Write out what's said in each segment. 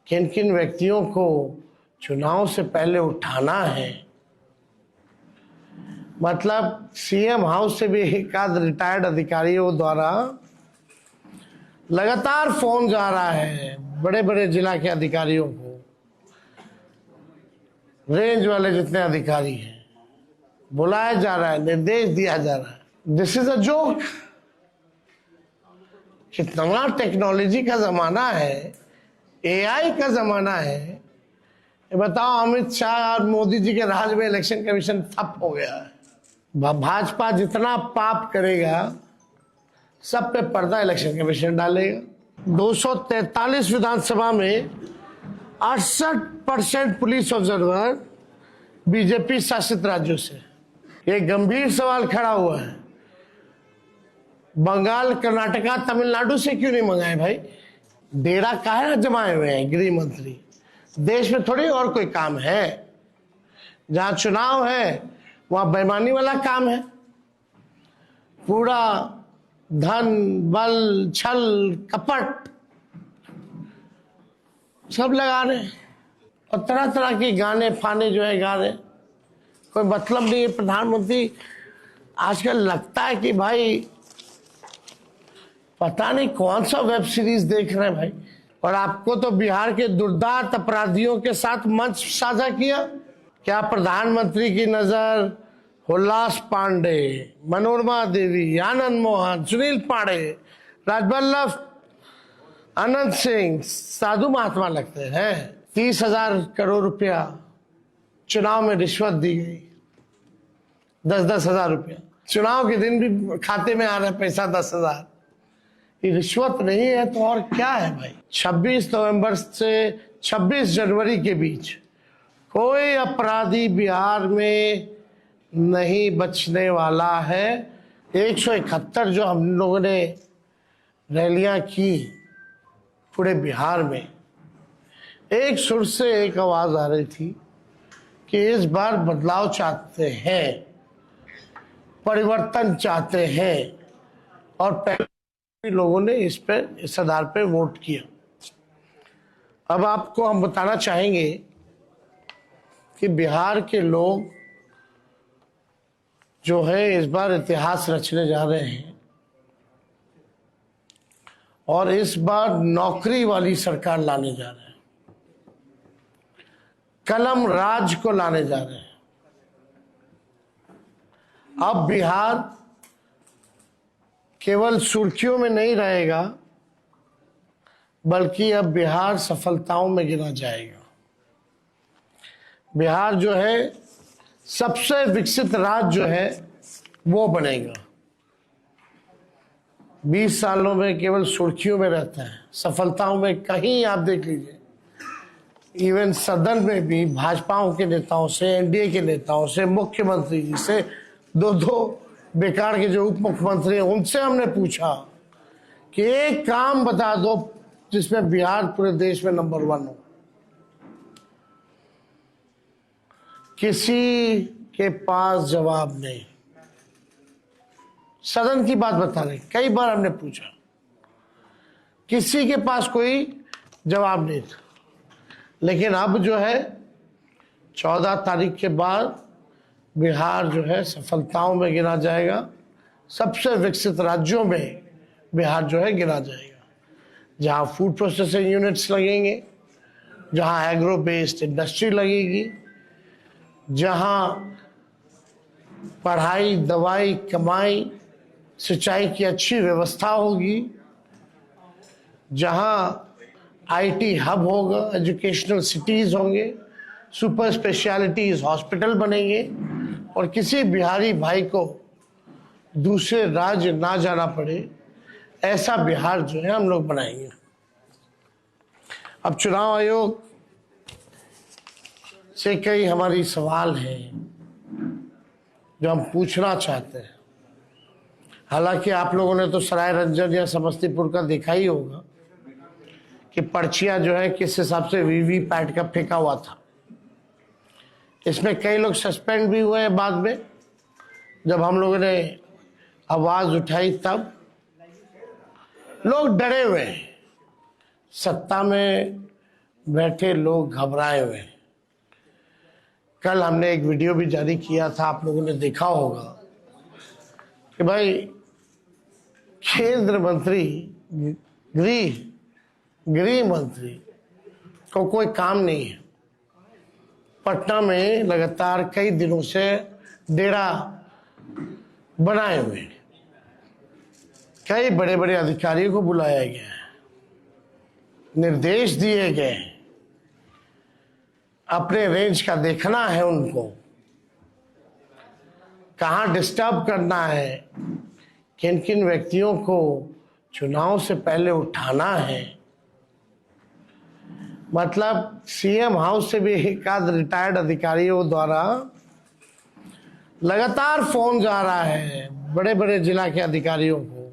किन किन व्यक्तियों को चुनाव से पहले उठाना है। मतलब सीएम हाउस से भी एक आध रिटायर्ड अधिकारियों द्वारा लगातार फोन जा रहा है बड़े बड़े जिला के अधिकारियों को, रेंज वाले जितने अधिकारी हैं, बुलाया जा रहा है, निर्देश दिया जा रहा है। This is a joke. कितना टेक्नोलॉजी का जमाना है, एआई का जमाना है। ये बताओ, अमित शाह और मोदी जी के राज में इलेक्शन कमीशन ठप हो गया है। भाजपा जितना पाप करेगा सब पे पर्दा इलेक्शन कमीशन डालेगा। 243 विधानसभा में 68% पुलिस ऑब्जर्वर बीजेपी शासित राज्यों से। ये गंभीर सवाल खड़ा हुआ है, बंगाल, कर्नाटका, तमिलनाडु से क्यों नहीं मंगाए भाई? डेरा काहे जमाए हुए हैं गृह मंत्री? देश में थोड़ी और कोई काम है? जहां चुनाव है वहां बेईमानी वाला काम है। पूरा धन, बल, छल, कपट सब लगा रहे हैं और तरह तरह के गाने फाने जो है गा रहे। कोई मतलब नहीं है। प्रधानमंत्री आजकल लगता है कि भाई पता नहीं कौन सा वेब सीरीज देख रहे हैं भाई। और आपको तो बिहार के दुर्दांत अपराधियों के साथ मंच साझा किया। क्या प्रधानमंत्री की नजर हुल्लास पांडे, मनोरमा देवी, आनंद मोहन, सुनील पांडे, राजवल्लभ, अनंत सिंह साधु महात्मा लगते हैं? 30,000 करोड़ रुपया चुनाव में रिश्वत दी गई। 10-10 हजार रुपया चुनाव के दिन भी खाते में आ रहा है पैसा 10,000। ये रिश्वत नहीं है तो और क्या है भाई? 26 नवंबर से 26 जनवरी के बीच कोई अपराधी बिहार में नहीं बचने वाला है। 171 जो हम लोगों ने रैलियां की पूरे बिहार में, एक सुर से एक आवाज आ रही थी कि इस बार बदलाव चाहते हैं, परिवर्तन चाहते हैं। और पहले लोगों ने इस आधार पे वोट किया। अब आपको हम बताना चाहेंगे कि बिहार के लोग जो है इस बार इतिहास रचने जा रहे हैं और इस बार नौकरी वाली सरकार लाने जा रहे हैं, कलम राज को लाने जा रहे हैं। अब बिहार केवल सुर्खियों में नहीं रहेगा, बल्कि अब बिहार सफलताओं में गिना जाएगा। बिहार जो है सबसे विकसित राज्य जो है वो बनेगा। 20 सालों में केवल सुर्खियों में रहता है, सफलताओं में कहीं आप देख लीजिए। इवन सदन में भी भाजपाओं के नेताओं से, एनडीए के नेताओं से, मुख्यमंत्री जी से, दो बेकार के जो उप मुख्यमंत्री हैं उनसे हमने पूछा कि एक काम बता दो जिसमें बिहार पूरे देश में नंबर 1 हो। किसी के पास जवाब नहीं। सदन की बात बता रहे, कई बार हमने पूछा, किसी के पास कोई जवाब नहीं था। लेकिन अब जो है 14 तारीख के बाद बिहार जो है सफलताओं में गिना जाएगा। सबसे विकसित राज्यों में बिहार जो है गिना जाएगा, जहां फूड प्रोसेसिंग यूनिट्स लगेंगे, जहां एग्रो बेस्ड इंडस्ट्री लगेगी, जहां पढ़ाई, दवाई, कमाई, सिंचाई की अच्छी व्यवस्था होगी, जहां आईटी हब होगा, एजुकेशनल सिटीज होंगे, सुपर स्पेशलिटीज हॉस्पिटल बनेंगे और किसी बिहारी भाई को दूसरे राज्य ना जाना पड़े, ऐसा बिहार जो है हम लोग बनाएंगे। अब चुनाव आयोग से कई हमारी सवाल हैं जो हम पूछना चाहते हैं। हालांकि आप लोगों ने तो सराय रंजन या समस्तीपुर का देखा ही होगा कि पर्चियां जो है किस हिसाब से वीवीपैट का फेंका हुआ था। इसमें कई लोग सस्पेंड भी हुए हैं बाद में, जब हम लोगों ने आवाज उठाई तब लोग डरे हुए हैं। सत्ता में बैठे लोग घबराए हुए हैं। कल हमने एक वीडियो भी जारी किया था, आप लोगों ने देखा होगा कि भाई केंद्र मंत्री गृह मंत्री को कोई काम नहीं है। पटना में लगातार कई दिनों से डेरा बनाए हुए हैं। कई बड़े बड़े अधिकारियों को बुलाया गया है, निर्देश दिए गए हैं, अपने रेंज का देखना है उनको, कहाँ डिस्टर्ब करना है, किन किन व्यक्तियों को चुनाव से पहले उठाना है। मतलब सीएम हाउस से भी एक आध रिटायर्ड अधिकारियों द्वारा लगातार फोन जा रहा है बड़े बड़े जिला के अधिकारियों को,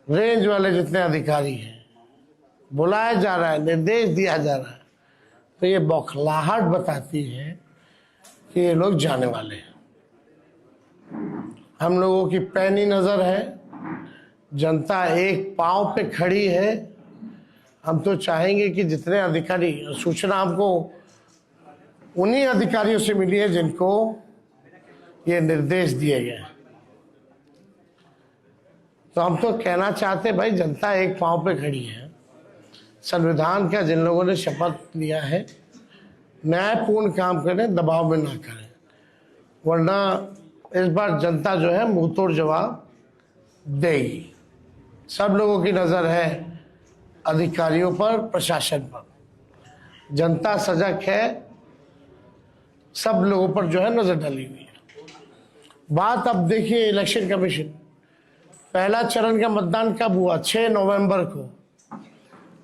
रेंज वाले जितने अधिकारी हैं, बुलाया जा रहा है, निर्देश दिया जा रहा है। तो ये बौखलाहट बताती है कि ये लोग जाने वाले हैं। हम लोगों की पैनी नजर है, जनता एक पांव पे खड़ी है। हम तो चाहेंगे कि जितने अधिकारी, सूचना हमको उन्हीं अधिकारियों से मिली है जिनको ये निर्देश दिए गए। तो हम तो कहना चाहते भाई, जनता एक पांव पे खड़ी है। संविधान का जिन लोगों ने शपथ लिया है, न्यायपूर्ण काम करें, दबाव में ना करें, वरना इस बार जनता जो है मुंह तोड़ जवाब देगी। सब लोगों की नजर है अधिकारियों पर, प्रशासन पर। जनता सजग है, सब लोगों पर जो है नजर डाली हुई है। बात अब देखिए, इलेक्शन कमीशन पहला चरण का मतदान कब हुआ? 6 नवंबर को।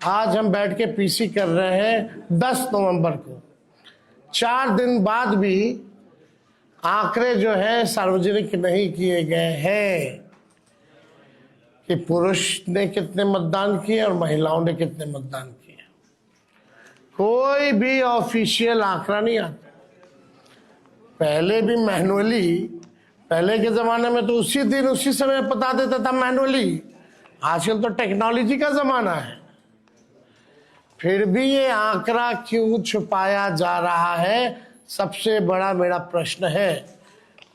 आज हम बैठ के पीसी कर रहे हैं 10 नवंबर को। 4 दिन बाद भी आंकड़े जो है सार्वजनिक नहीं किए गए हैं कि पुरुष ने कितने मतदान किए और महिलाओं ने कितने मतदान किए। कोई भी ऑफिशियल आंकड़ा नहीं आता। पहले भी मैनुअली, पहले के जमाने में तो उसी दिन उसी समय बता देता था मैनुअली। आजकल तो टेक्नोलॉजी का जमाना है, फिर भी ये आंकड़ा क्यों छुपाया जा रहा है, सबसे बड़ा मेरा प्रश्न है।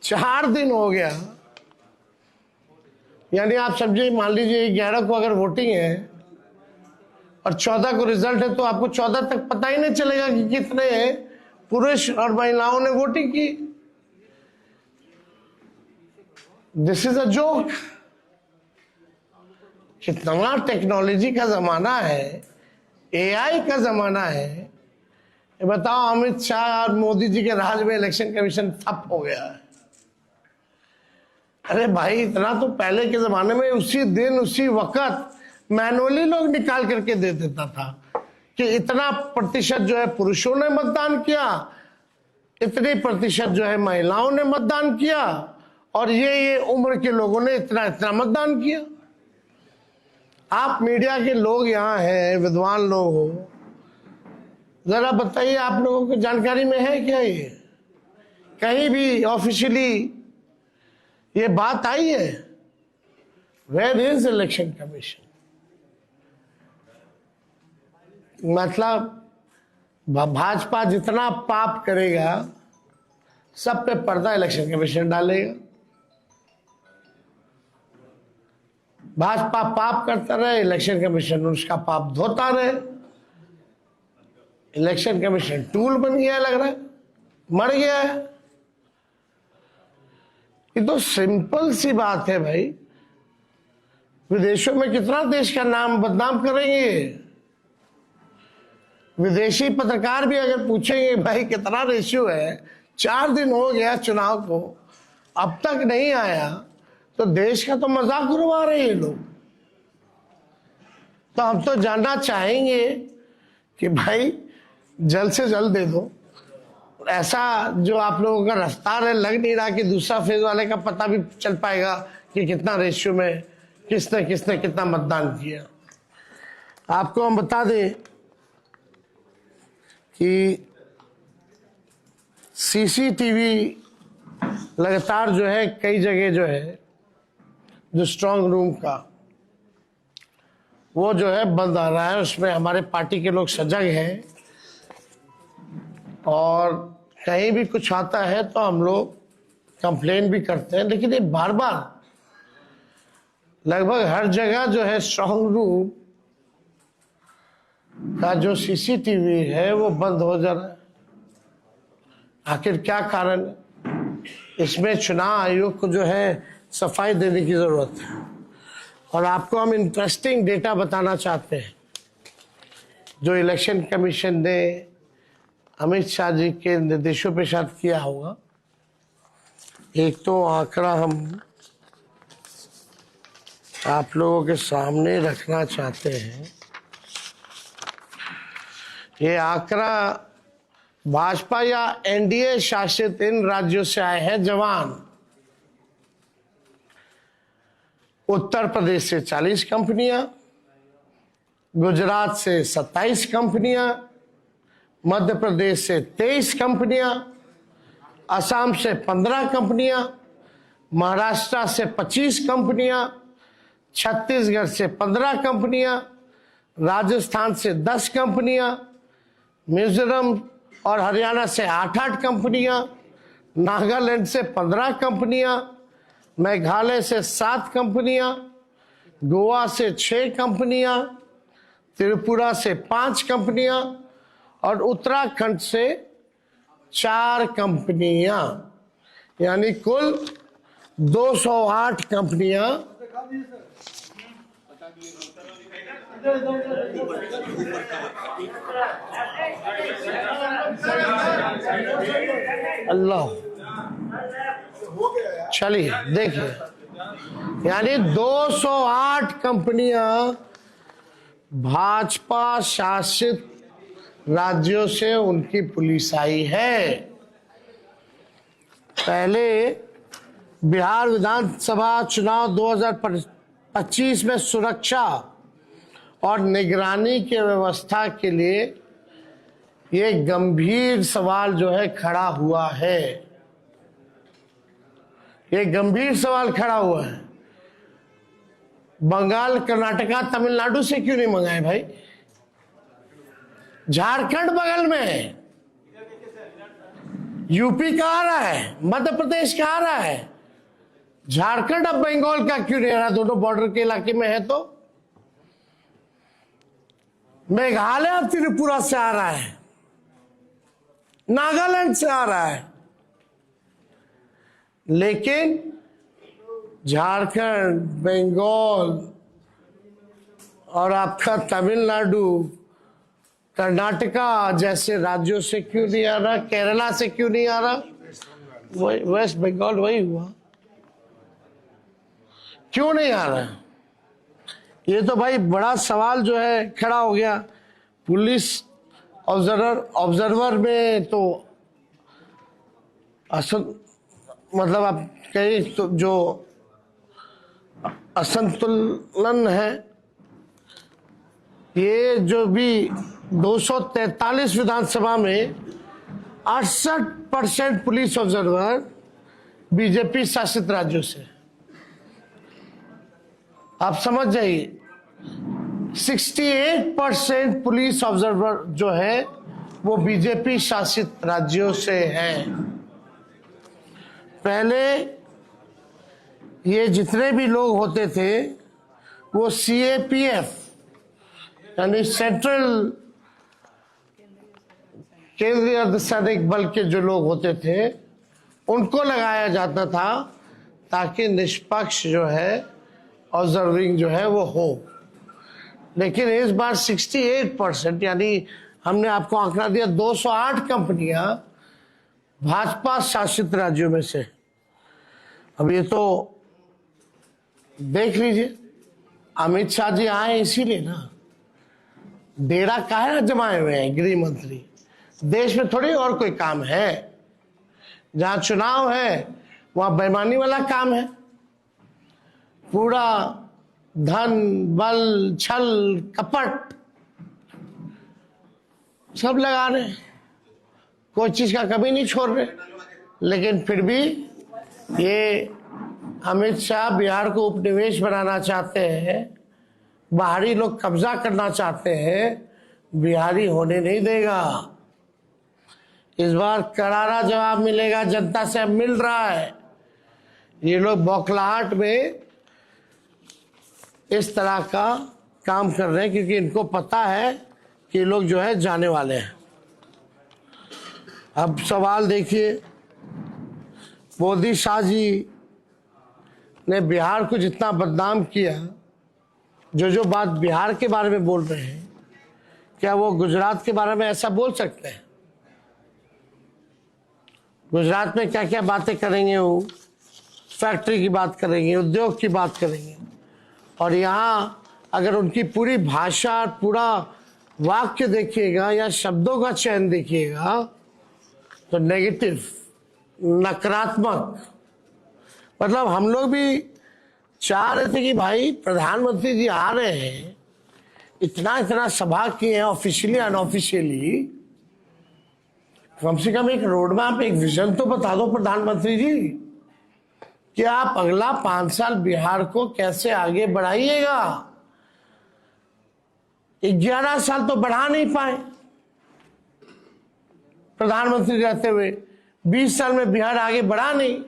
4 दिन हो गया, यानी आप समझिए, मान लीजिए 11 को अगर वोटिंग है और 14 को रिजल्ट है, तो आपको 14 तक पता ही नहीं चलेगा कि कितने पुरुष और महिलाओं ने वोटिंग की। This is a joke. कितना टेक्नोलॉजी का जमाना है, एआई का जमाना है। ये बताओ, अमित शाह और मोदी जी के राज में इलेक्शन कमीशन ठप हो गया है। अरे भाई, इतना तो पहले के जमाने में उसी दिन उसी वक्त मैनुअली लोग निकाल करके दे देता था कि इतना प्रतिशत जो है पुरुषों ने मतदान किया, इतनी प्रतिशत जो है महिलाओं ने मतदान किया, और ये उम्र के लोगों ने इतना इतना मतदान किया। आप मीडिया के लोग यहाँ हैं, विद्वान लोग हो, जरा बताइए, आप लोगों को जानकारी में है क्या ये? कहीं भी ऑफिशियली ये बात आई है? Where is election commission? मतलब भाजपा जितना पाप करेगा, सब पे पर्दा इलेक्शन कमीशन डालेगा। भाजपा पाप करता रहे, इलेक्शन कमीशन उसका पाप धोता रहे। इलेक्शन कमीशन टूल बन गया, लग रहा है मर गया है। ये तो सिंपल सी बात है भाई। विदेशों में कितना देश का नाम बदनाम करेंगे। विदेशी पत्रकार भी अगर पूछेंगे भाई कितना रेशियो है, 4 दिन हो गया चुनाव को, अब तक नहीं आया, तो देश का तो मजाक उड़वा रहे हैं लोग। तो हम तो जानना चाहेंगे कि भाई जल्द से जल्द दे दो। ऐसा जो आप लोगों का रफ्तार है, लग नहीं रहा कि दूसरा फेज वाले का पता भी चल पाएगा कि कितना रेशियो में किसने किसने कितना मतदान किया। आपको हम बता दें कि सीसीटीवी लगातार जो है कई जगह जो है, जो स्ट्रांग रूम का वो जो है बंद आ रहा है। उसमें हमारे पार्टी के लोग सजग हैं और कहीं भी कुछ आता है तो हम लोग कंप्लेन भी करते हैं, लेकिन ये बार बार लगभग हर जगह जो है स्ट्रांग रूम का जो सीसीटीवी है वो बंद हो जा रहा है। आखिर क्या कारण है? इसमें चुनाव आयोग को जो है सफाई देने की जरूरत है। और आपको हम इंटरेस्टिंग डेटा बताना चाहते हैं जो इलेक्शन कमीशन ने अमित शाह जी के निर्देशों पे शायद किया होगा। एक तो आंकड़ा हम आप लोगों के सामने रखना चाहते हैं। ये आंकड़ा भाजपा या एनडीए शासित इन राज्यों से आए हैं जवान। उत्तर प्रदेश से 40 कंपनियां, गुजरात से 27 कंपनियां, मध्य प्रदेश से 23 कंपनियां, असम से 15 कंपनियां, महाराष्ट्र से 25 कंपनियां, छत्तीसगढ़ से 15 कंपनियां, राजस्थान से 10 कंपनियां, मिजोरम और हरियाणा से 8-8 कंपनियां, नागालैंड से 15 कंपनियां, मेघालय से 7 कंपनियां, गोवा से 6 कंपनियां, त्रिपुरा से 5 कंपनियां और उत्तराखंड से 4 कंपनियां, यानी कुल 208 कंपनियां अल्लाह। चलिए देखिए, यानी 208 कंपनियां भाजपा शासित राज्यों से उनकी पुलिस आई है। पहले बिहार विधानसभा चुनाव 2025 में सुरक्षा और निगरानी की व्यवस्था के लिए ये गंभीर सवाल जो है खड़ा हुआ है। ये गंभीर सवाल खड़ा हुआ है। बंगाल, कर्नाटका, तमिलनाडु से क्यों नहीं मंगाए भाई? झारखंड बगल में है, यूपी का आ रहा है, मध्य प्रदेश का आ रहा है, झारखंड अब बंगाल का क्यों नहीं आ रहा? दोनों बॉर्डर के इलाके में है। तो मेघालय त्रिपुरा से आ रहा है, नागालैंड से आ रहा है, लेकिन झारखंड, बंगाल और आपका तमिलनाडु, कर्नाटका जैसे राज्यों से क्यों नहीं आ रहा? केरला से क्यों नहीं आ रहा? वही वेस्ट बंगाल वही हुआ, क्यों नहीं आ रहा? ये तो भाई बड़ा सवाल जो है खड़ा हो गया। पुलिस ऑब्जर्वर में तो मतलब आप कहीं तो जो असंतुलन है, ये जो भी 243 विधानसभा में 68% पुलिस ऑब्जर्वर बीजेपी शासित राज्यों से। आप समझ जाइए, 68% पुलिस ऑब्जर्वर जो है वो बीजेपी शासित राज्यों से हैं। पहले ये जितने भी लोग होते थे वो सीएपीएफ यानी सेंट्रल केंद्रीय अर्धसैनिक बल के जो लोग होते थे उनको लगाया जाता था ताकि निष्पक्ष जो है ऑब्जर्विंग जो है वो हो। लेकिन इस बार 68% यानी हमने आपको आंकड़ा दिया 208 कंपनियां भाजपा शासित राज्यों में से। अब ये तो देख लीजिए, अमित शाह जी आए इसीलिए ना, डेरा काहे जमाए हुए हैं गृह मंत्री। देश में थोड़ी और कोई काम है? जहां चुनाव है वहां बेईमानी वाला काम है। पूरा धन, बल, छल, कपट सब लगा रहे, कोई चीज का कभी नहीं छोड़ रहे। लेकिन फिर भी ये अमित शाह बिहार को उपनिवेश बनाना चाहते हैं, बाहरी लोग कब्जा करना चाहते हैं, बिहारी होने नहीं देगा। इस बार करारा जवाब मिलेगा, जनता से अब मिल रहा है। ये लोग बौखलाहट में इस तरह का काम कर रहे हैं क्योंकि इनको पता है कि ये लोग जो है जाने वाले हैं। अब सवाल देखिए, मोदी शाह जी ने बिहार को जितना बदनाम किया, जो बात बिहार के बारे में बोल रहे हैं, क्या वो गुजरात के बारे में ऐसा बोल सकते हैं? गुजरात में क्या क्या बातें करेंगे, वो फैक्ट्री की बात करेंगे, उद्योग की बात करेंगे, और यहाँ अगर उनकी पूरी भाषा और पूरा वाक्य देखिएगा या शब्दों का चयन देखिएगा तो नेगेटिव, नकारात्मक। मतलब हम लोग भी चाह रहे थे कि भाई प्रधानमंत्री जी आ रहे हैं, इतना सभा किए हैं ऑफिशियली अनऑफिशियली, कम से कम एक रोड मैप, एक विजन तो बता दो प्रधानमंत्री जी कि आप अगला 5 साल बिहार को कैसे आगे बढ़ाइएगा। 11 साल तो बढ़ा नहीं पाए प्रधानमंत्री रहते हुए, 20 साल में बिहार आगे बढ़ा नहीं।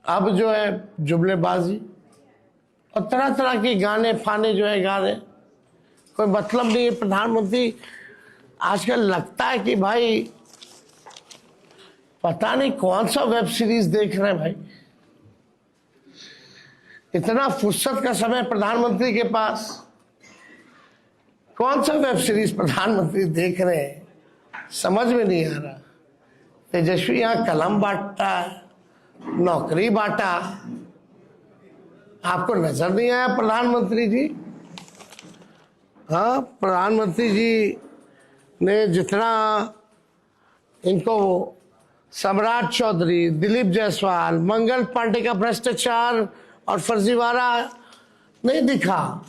अब जो है जुमलेबाजी और तरह तरह के गाने फाने जो है गा रहे, कोई मतलब नहीं है। प्रधानमंत्री आजकल लगता है कि भाई पता नहीं कौन सा वेब सीरीज देख रहे हैं भाई। इतना फुर्सत का समय प्रधानमंत्री के पास, कौन सा वेब सीरीज प्रधानमंत्री देख रहे हैं, समझ में नहीं आ रहा। तेजस्वी यहाँ कलम बांटता, नौकरी बांटा, आपको नजर नहीं आया प्रधानमंत्री जी? हाँ, प्रधानमंत्री जी ने जितना इनको सम्राट चौधरी, दिलीप जायसवाल, मंगल पांडे का भ्रष्टाचार और फर्जीवाड़ा नहीं दिखा,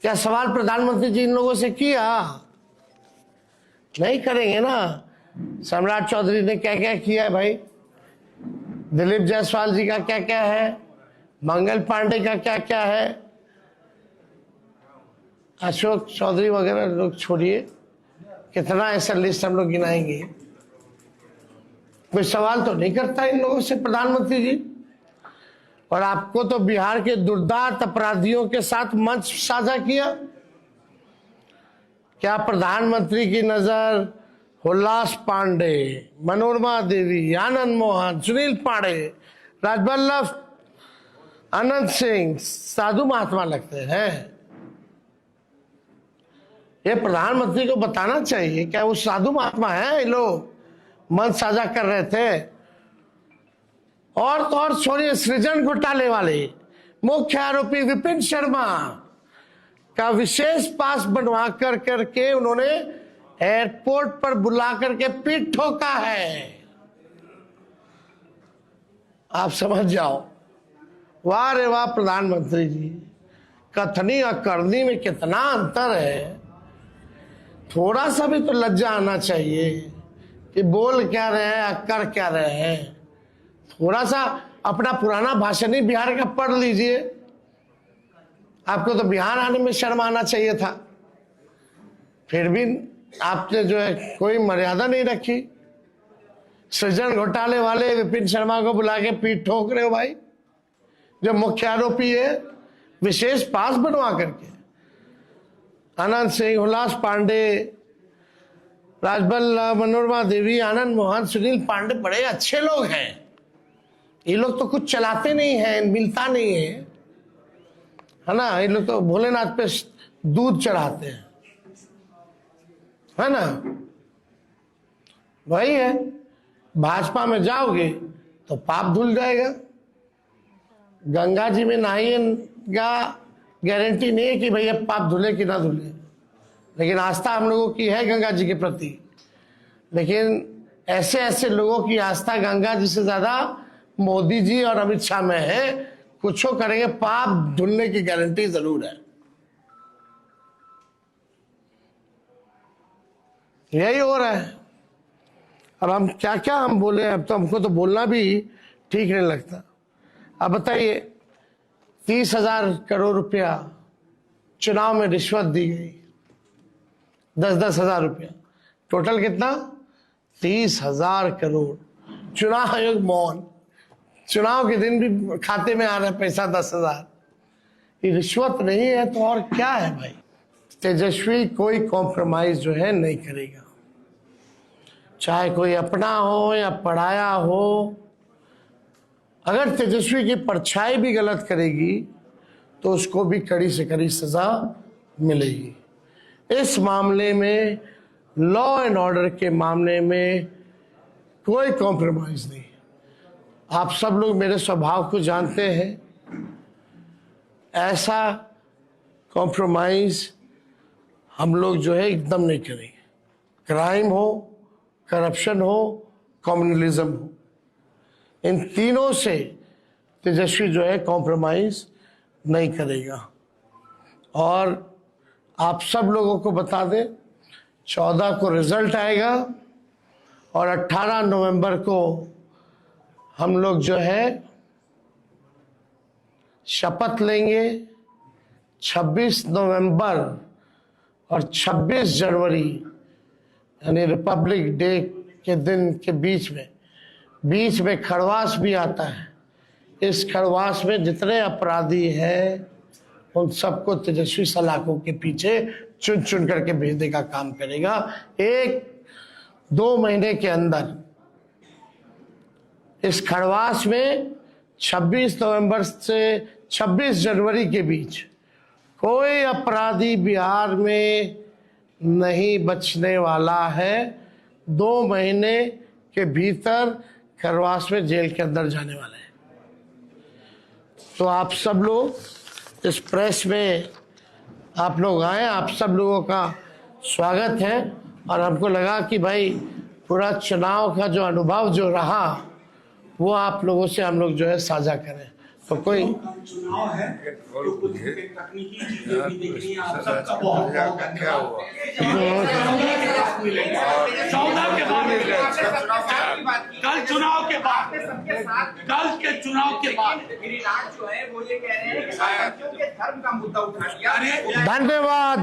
क्या सवाल प्रधानमंत्री जी इन लोगों से किया? नहीं करेंगे ना। सम्राट चौधरी ने क्या क्या किया है भाई, दिलीप जायसवाल जी का क्या क्या है, मंगल पांडे का क्या क्या है, अशोक चौधरी वगैरह लोग छोड़िए, कितना ऐसा लिस्ट हम लोग गिनाएंगे। कोई सवाल तो नहीं करता इन लोगों से प्रधानमंत्री जी। और आपको तो बिहार के दुर्दांत अपराधियों के साथ मंच साझा किया। क्या प्रधानमंत्री की नजर हुल्लास पांडे, मनोरमा देवी, आनंद मोहन, सुनील पांडे, राजबल्लभ, अनंत सिंह साधु महात्मा लगते हैं? ये प्रधानमंत्री को बताना चाहिए, क्या वो साधु महात्मा है? ये लोग मंच साझा कर रहे थे। और तो और छोड़िए, सृजन घोटाले वाले मुख्य आरोपी विपिन शर्मा का विशेष पास बनवा करके उन्होंने एयरपोर्ट पर बुला करके पीठ ठोका है। आप समझ जाओ, वाह रे वाह प्रधानमंत्री जी, कथनी और करनी में कितना अंतर है। थोड़ा सा भी तो लज्जा आना चाहिए कि बोल क्या रहे हैं, कर क्या रहे हैं। थोड़ा सा अपना पुराना भाषण ही बिहार का पढ़ लीजिए। आपको तो बिहार आने में शर्म आना चाहिए था, फिर भी आपने जो है कोई मर्यादा नहीं रखी। सृजन घोटाले वाले विपिन शर्मा को बुला के पीठ ठोक रहे हो भाई, जो मुख्य आरोपी है, विशेष पास बनवा करके। अनंत सिंह, हुल्लास पांडे, राजबल्लभ, मनोरमा देवी, आनंद मोहन, सुनील पांडे बड़े अच्छे लोग हैं। ये लोग तो कुछ चलाते नहीं हैं, मिलता नहीं है ना। ये लोग तो भोलेनाथ पे दूध चढ़ाते हैं, है ना। वही है, भाजपा में जाओगे तो पाप धुल जाएगा। गंगा जी में नहाइएगा, गारंटी नहीं है कि भैया पाप धुले कि ना धुले, लेकिन आस्था हम लोगों की है गंगा जी के प्रति। लेकिन ऐसे ऐसे लोगों की आस्था गंगा जी से ज्यादा मोदी जी और अमित शाह में है। कुछ करेंगे, पाप धुलने की गारंटी जरूर है। यही हो रहा है। अब हम क्या क्या हम बोले, अब तो हमको तो बोलना भी ठीक नहीं लगता। अब बताइए, 30,000 करोड़ रुपया चुनाव में रिश्वत दी गई, 10-10 हजार रुपया, टोटल कितना? 30,000 करोड़। चुनाव आयोग मौन, चुनाव के दिन भी खाते में आ रहा है पैसा 10,000। ये रिश्वत नहीं है तो और क्या है भाई? तेजस्वी कोई कॉम्प्रोमाइज जो है नहीं करेगा, चाहे कोई अपना हो या पढ़ाया हो। अगर तेजस्वी की परछाई भी गलत करेगी तो उसको भी कड़ी से कड़ी सजा मिलेगी। इस मामले में, लॉ एंड ऑर्डर के मामले में कोई कॉम्प्रोमाइज नहीं। आप सब लोग मेरे स्वभाव को जानते हैं, ऐसा कॉम्प्रोमाइज हम लोग जो है एकदम नहीं करेंगे। क्राइम हो, करप्शन हो, कम्युनलिज्म हो, इन तीनों से तेजस्वी जो है कॉम्प्रोमाइज नहीं करेगा। और आप सब लोगों को बता दें, 14 को रिजल्ट आएगा और 18 नवंबर को हम लोग जो है शपथ लेंगे। 26 नवंबर और 26 जनवरी यानी रिपब्लिक डे के दिन के बीच में खरवास भी आता है। इस खरवास में जितने अपराधी हैं उन सबको तेजस्वी सलाखों के पीछे चुन चुन करके भेजने का काम करेगा। 1-2 महीने के अंदर इस खरवास में 26 नवंबर से 26 जनवरी के बीच कोई अपराधी बिहार में नहीं बचने वाला है। 2 महीने के भीतर खरवास में जेल के अंदर जाने वाले हैं। तो आप सब लोग इस प्रेस में आप लोग आए, आप सब लोगों का स्वागत है। और हमको लगा कि भाई पूरा चुनाव का जो अनुभव जो रहा वो आप लोगों से हम लोग जो है साझा करें। तो कोई चुनाव है तो कुछ तकनीकी चीजें भी देखनी है, आप सबका बहुत क्या हुआ 14 के बाद, कल चुनाव के बाद, कल के चुनाव के बाद गिरिराज जो है वो ये कह रहे हैं कि धर्म का मुद्दा उठा लिया। धन्यवाद।